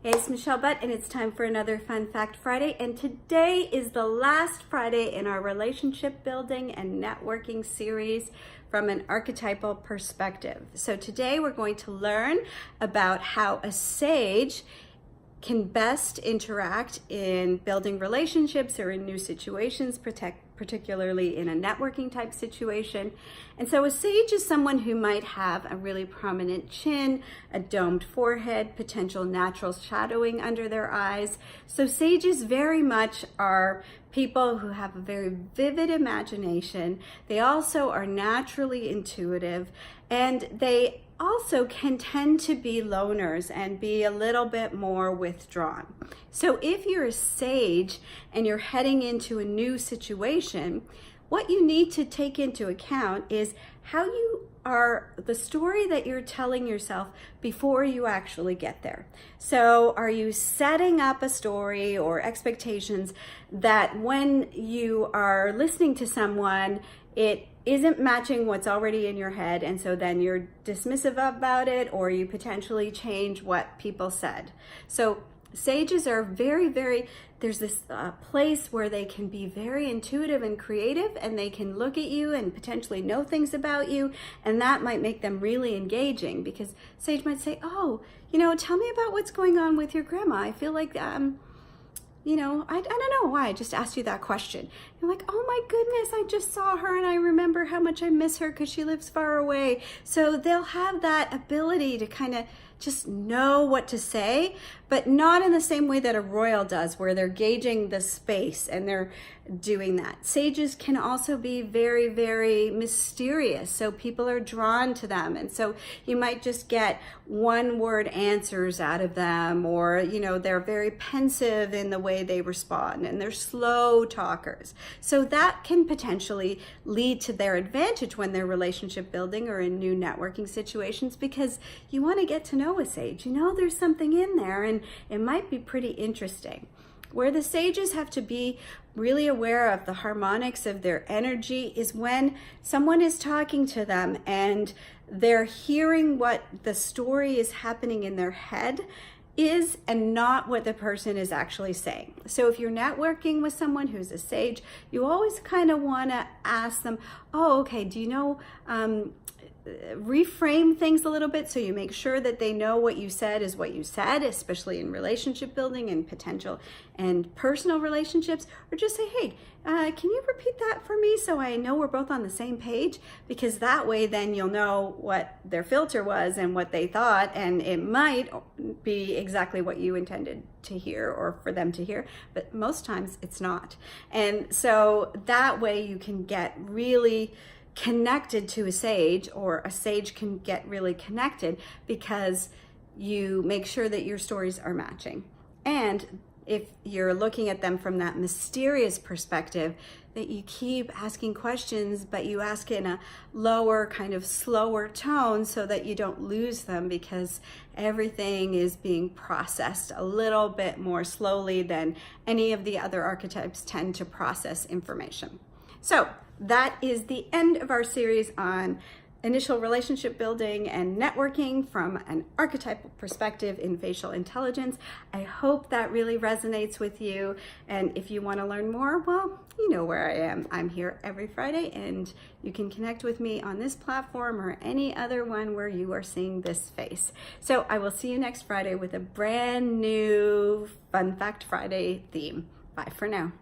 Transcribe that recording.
Hey, it's Michelle Butt, and it's time for another Fun Fact Friday. And today is the last Friday in our relationship building and networking series from an archetypal perspective. So today we're going to learn about how a sage can best interact in building relationships or in new situations, particularly in a networking type situation. And so a sage is someone who might have a really prominent chin, a domed forehead, potential natural shadowing under their eyes. So sages very much are people who have a very vivid imagination. They also are naturally intuitive, and they also can tend to be loners and be a little bit more withdrawn. So if you're a sage and you're heading into a new situation, what you need to take into account is how you are, the story that you're telling yourself before you actually get there. So are you setting up a story or expectations that when you are listening to someone, it isn't matching what's already in your head, and so then you're dismissive about it, or you potentially change what people said. So sages are there's this place where they can be very intuitive and creative, and they can look at you and potentially know things about you, and that might make them really engaging, because sage might say, oh, tell me about what's going on with your grandma. I feel like I don't know why I just asked you that question. You're like, oh my goodness, I just saw her and I remember how much I miss her because she lives far away. So they'll have that ability to kind of just know what to say, but not in the same way that a royal does, where they're gauging the space and they're doing that. Sages can also be very, very mysterious, so people are drawn to them, and so you might just get one-word answers out of them, or they're very pensive in the way they respond, and they're slow talkers. So that can potentially lead to their advantage when they're relationship building or in new networking situations, because you want to get to know a sage. There's something in there, and it might be pretty interesting. Where the sages have to be really aware of the harmonics of their energy is when someone is talking to them and they're hearing what the story is happening in their head is, and not what the person is actually saying. So if you're networking with someone who's a sage, you always kind of want to ask them, oh, okay, do you know, reframe things a little bit so you make sure that they know what you said is what you said, especially in relationship building and potential and personal relationships. Or just say, hey, can you repeat that for me so I know we're both on the same page? Because that way then you'll know what their filter was and what they thought, and it might be exactly what you intended to hear or for them to hear, but most times it's not. And so that way you can get really connected to a sage, or a sage can get really connected because you make sure that your stories are matching. And if you're looking at them from that mysterious perspective, that you keep asking questions, but you ask in a lower, kind of slower tone so that you don't lose them, because everything is being processed a little bit more slowly than any of the other archetypes tend to process information. So that is the end of our series on initial relationship building and networking from an archetypal perspective in facial intelligence. I hope that really resonates with you. And if you want to learn more, well, you know where I am. I'm here every Friday, and you can connect with me on this platform or any other one where you are seeing this face. So I will see you next Friday with a brand new Fun Fact Friday theme. Bye for now.